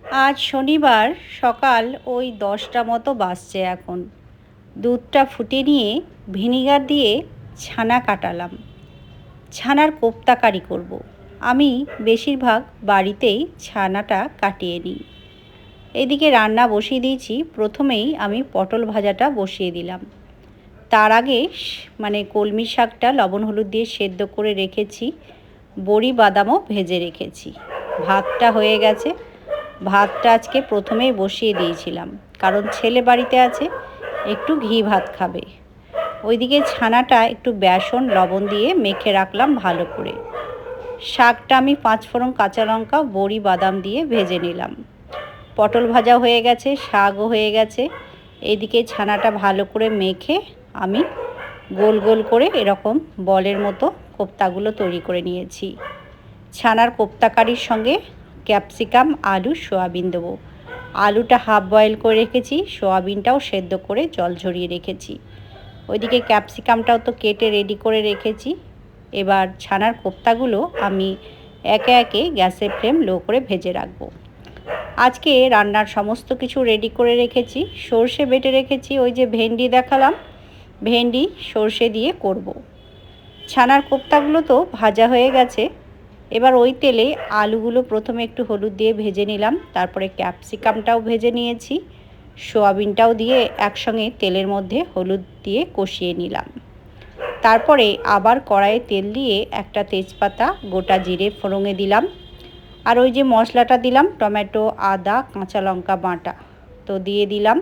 আজ শনিবার সকাল ওই 10টা মতো বাজছে এখন। দুধটা ফুটিয়ে নিয়ে ভিনিগার দিয়ে ছানা কাটালাম। ছানার কোপ্তা কারি করব। আমি বেশিরভাগ বাড়িতেই ছানাটা কাটিয়ে নিই। এদিকে রান্না বসিয়ে দিয়েছি। প্রথমেই আমি পটল ভাজাটা বসিয়ে দিলাম। তার আগে কলমি শাকটা লবণ হলুদ দিয়ে সেদ্ধ করে রেখেছি। বড়ি বাদামও ভেজে রেখেছি। ভাতটা হয়ে গেছে। ভাতটা আজকে প্রথমেই বসিয়ে দিয়েছিলাম, কারণ ছেলে বাড়িতে আছে, একটু ঘি ভাত খাবে। ওইদিকে ছানাটা একটু বেসন লবণ দিয়ে মেখে রাখলাম ভালো করে। শাকটা আমি 5 ফোড়ন কাঁচা লঙ্কা বড়ি বাদাম দিয়ে ভেজে নিলাম। পটল ভাজা হয়ে গেছে, শাকও হয়ে গেছে। এইদিকে ছানাটা ভালো করে মেখে আমি গোল গোল করে এরকম বলের মতো কোপ্তাগুলো তৈরি করে নিয়েছি। ছানার কোপ্তা কারির সঙ্গে ক্যাপসিকাম আলু সয়াবিন দেবো। আলুটা হাফ বয়েল করে রেখেছি, সয়াবিনটাও সেদ্ধ করে জল ঝরিয়ে রেখেছি। ওইদিকে ক্যাপসিকামটাও তো কেটে রেডি করে রেখেছি। এবার ছানার কোপ্তাগুলো আমি একে একে গ্যাসের ফ্লেম লো করে ভেজে রাখবো। আজকে রান্নার সমস্ত কিছু রেডি করে রেখেছি। সর্ষে বেটে রেখেছি, ওই যে ভেন্ডি দেখালাম, ভেন্ডি সর্ষে দিয়ে করব। ছানার কোপ্তাগুলো তো ভাজা হয়ে গেছে। এবার ওই তেলে আলুগুলো প্রথমে একটু হলুদ দিয়ে ভেজে নিলাম, তারপরে ক্যাপসিকামটাও ভেজে নিয়েছি, সয়াবিনটাও দিয়ে একসঙ্গে তেলের মধ্যে হলুদ দিয়ে কষিয়ে নিলাম। তারপরে আবার কড়াইয়ে তেল দিয়ে একটা তেজপাতা গোটা জিরে ফোড়নে দিলাম, আর ওই যে মশলাটা দিলাম টমেটো আদা কাঁচা লঙ্কা বাটা, তো দিয়ে দিলাম।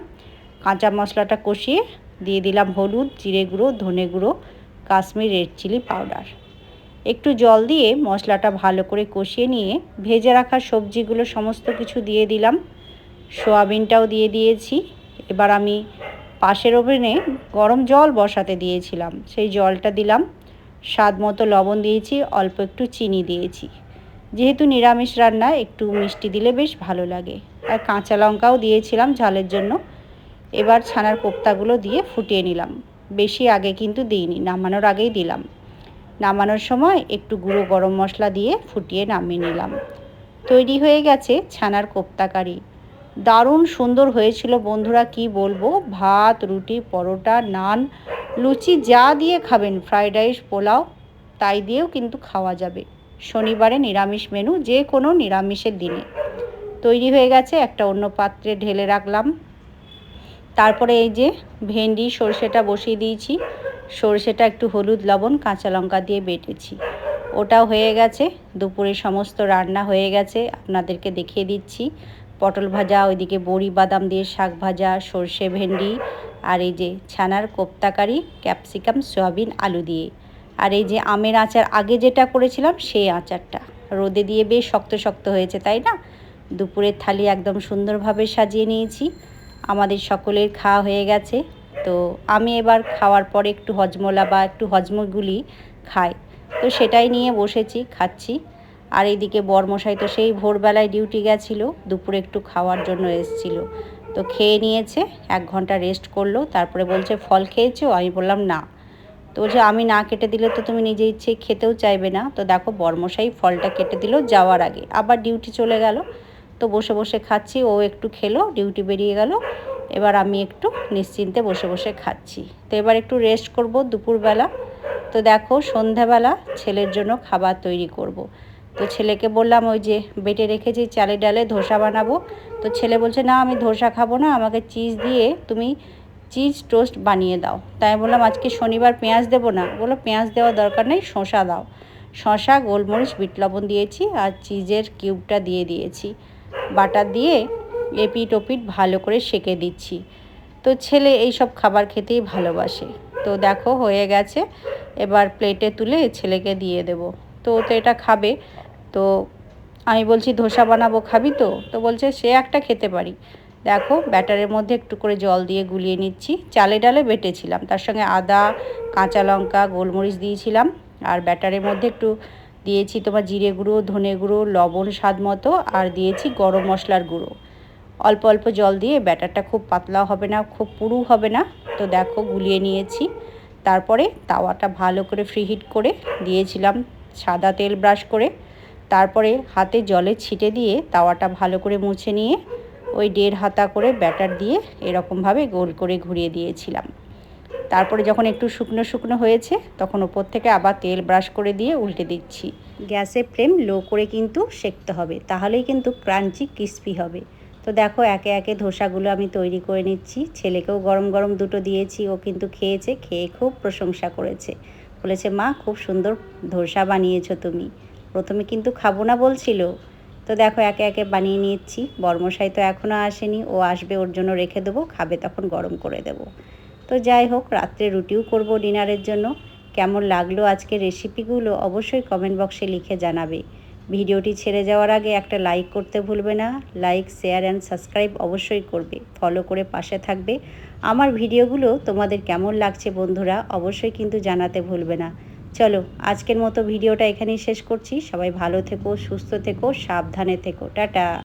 কাঁচা মশলাটা কষিয়ে দিয়ে দিলাম হলুদ, জিরে গুঁড়ো, ধনে গুঁড়ো, কাশ্মীর রেড চিলি পাউডার। একটু জল দিয়ে মশলাটা ভালো করে কষিয়ে নিয়ে ভেজে রাখা সবজিগুলো সমস্ত কিছু দিয়ে দিলাম, সয়াবিনটাও দিয়ে দিয়েছি। এবার আমি পাশের ওভেনে গরম জল বসাতে দিয়েছিলাম, সেই জলটা দিলাম। স্বাদ মতো লবণ দিয়েছি, অল্প একটু চিনি দিয়েছি। যেহেতু নিরামিষ রান্না একটু মিষ্টি দিলে বেশ ভালো লাগে, আর কাঁচা লঙ্কাও দিয়েছিলাম ঝালের জন্য। এবার ছানার কোপ্তাগুলো দিয়ে ফুটিয়ে নিলাম। বেশি আগে কিন্তু দিইনি, নামানোর আগেই দিলাম। নামানোর সময় একটু গুঁড়ো গরম মশলা দিয়ে ফুটিয়ে নামিয়ে নিলাম। তৈরি হয়ে গেছে ছানার কোপ্তা কারি। দারুণ সুন্দর হয়েছিল বন্ধুরা, কি বলবো। ভাত, রুটি, পরোটা, নান, লুচি যা দিয়ে খাবেন, ফ্রাইড রাইস, পোলাও, তাই দিয়েও কিন্তু খাওয়া যাবে। শনিবারে নিরামিষ মেনু, যে কোনো নিরামিষের দিনে। তৈরি হয়ে গেছে, একটা অন্য পাত্রে ঢেলে রাখলাম। তারপরে এই যে ভেন্ডি সর্ষেটা বসিয়ে দিয়েছি। সর্ষেটা একটু হলুদ লবণ কাঁচা লঙ্কা দিয়ে বেটেছি, ওটাও হয়ে গেছে। দুপুরে সমস্ত রান্না হয়ে গেছে, আপনাদেরকে দেখিয়ে দিচ্ছি। পটল ভাজা, ওইদিকে বড়ি বাদাম দিয়ে শাক ভাজা, সর্ষে ভেন্ডি, আর এই যে ছানার কোপ্তা কারি ক্যাপসিকাম সয়াবিন আলু দিয়ে। আর এই যে আমের আচার আগে যেটা করেছিলাম সেই আচারটা রোদে দিয়ে বেশ শক্ত শক্ত হয়েছে, তাই না? দুপুরের থালি একদম সুন্দরভাবে সাজিয়ে নিয়েছি। আমাদের সকলের খাওয়া হয়ে গেছে। তো আমি এবার খাওয়ার পরে একটু হজমোলা বা একটু হজমগুলি খাই, তো সেটাই নিয়ে বসেছি, খাচ্ছি। আর এইদিকে বরমশাই তো সেই ভোরবেলায় ডিউটি গেছিলো, দুপুরে একটু খাওয়ার জন্য এসেছিল, তো খেয়ে নিয়েছে, 1 ঘন্টা রেস্ট করলো। তারপরে বলছে ফল খেয়েছো? আমি বললাম না। তো বলছে আমি না কেটে দিলে তো তুমি নিজে ইচ্ছে খেতেও চাইবে না। তো দেখো বরমশাই ফলটা কেটে দিল যাওয়ার আগে, আবার ডিউটি চলে গেল। তো বসে বসে খাচ্ছি, ও একটু খেলো, ডিউটি বেরিয়ে গেল। এবার আমি একটু নিশ্চিন্তে বসে বসে খাচ্ছি। তো এবার একটু রেস্ট করব দুপুরবেলা। তো দেখো সন্ধ্যাবেলা ছেলের জন্য খাবার তৈরি করব। তো ছেলেকে বললাম ওই যে বেটে রেখেছি চালে ডালে ধোসা বানাবো। তো ছেলে বলছে না আমি ধোসা খাবো না, আমাকে চিজ দিয়ে তুমি চিজ টোস্ট বানিয়ে দাও। তাই বললাম আজকে শনিবার পেঁয়াজ দেবো না। বলো পেঁয়াজ দেওয়ার দরকার নেই, শসা দাও। শসা, গোলমরিচ, বিট লবণ দিয়েছি, আর চিজের কিউবটা দিয়ে দিয়েছি। বাটার দিয়ে এপিট ওপিট ভালো করে সেঁকে দিচ্ছি। তো ছেলে এইসব খাবার খেতেই ভালোবাসে। তো দেখো হয়ে গেছে, এবার প্লেটে তুলে ছেলেকে দিয়ে দেব। তো ও তো এটা খাবে। তো আমি বলছি ধোসা বানাবো, খাবি তো? তো বলছে সে একটা খেতে পারি। দেখো ব্যাটারের মধ্যে একটু করে জল দিয়ে গুলিয়ে নিচ্ছি। চালে ডালে বেটেছিলাম, তার সঙ্গে আদা কাঁচা লঙ্কা গোলমরিচ দিয়েছিলাম, আর ব্যাটারের মধ্যে একটু দিয়েছি তোমার জিরে গুঁড়ো, ধনে গুঁড়ো, লবণ স্বাদ মতো, আর দিয়েছি গরম মশলার গুঁড়ো। অল্প অল্প জল দিয়ে, ব্যাটারটা খুব পাতলাও হবে না খুব পুরু হবে না। তো দেখো গুলিয়ে নিয়েছি। তারপরে তাওয়াটা ভালো করে ফ্রিহিট করে দিয়েছিলাম সাদা তেল ব্রাশ করে। তারপরে হাতে জলে ছিটে দিয়ে তাওয়াটা ভালো করে মুছে নিয়ে ওই 1.5 হাতা করে ব্যাটার দিয়ে এরকমভাবে গোল করে ঘুরিয়ে দিয়েছিলাম। তারপরে যখন একটু শুকনো শুকনো হয়েছে তখন ওপর থেকে আবার তেল ব্রাশ করে দিয়ে উল্টে দিচ্ছি। গ্যাসের ফ্লেম লো করে কিন্তু সেঁকতে হবে, তাহলেই কিন্তু ক্রাঞ্চি ক্রিস্পি হবে। তো দেখো একে একে ধোসাগুলো আমি তৈরি করে নিচ্ছি। ছেলেকেও গরম গরম দুটো দিয়েছি, ও কিন্তু খেয়েছে, খেয়ে খুব প্রশংসা করেছে। বলেছে মা খুব সুন্দর ধোসা বানিয়েছো তুমি। প্রথমে কিন্তু খাবো না বলছিল। তো দেখো একে একে বানিয়ে নিচ্ছি। বর্মশাই তো এখনও আসেনি, ও আসবে, ওর জন্য রেখে দেবো, খাবে তখন গরম করে দেবো। তো যাই হোক, রাত্রে রুটিও করব ডিনারের জন্য। কেমন লাগলো আজকের রেসিপিগুলো অবশ্যই কমেন্ট বক্সে লিখে জানাবে। ভিডিওটি ছেড়ে যাওয়ার আগে একটা লাইক করতে ভুলবে না। লাইক, শেয়ার অ্যান্ড সাবস্ক্রাইব অবশ্যই করবে, ফলো করে পাশে থাকবে। আমার ভিডিওগুলো তোমাদের কেমন লাগছে বন্ধুরা অবশ্যই কিন্তু জানাতে ভুলবে না। চলো আজকের মতো ভিডিওটা এখানেই শেষ করছি। সবাই ভালো থেকো, সুস্থ থেকো, সাবধানে থেকো। টাটা।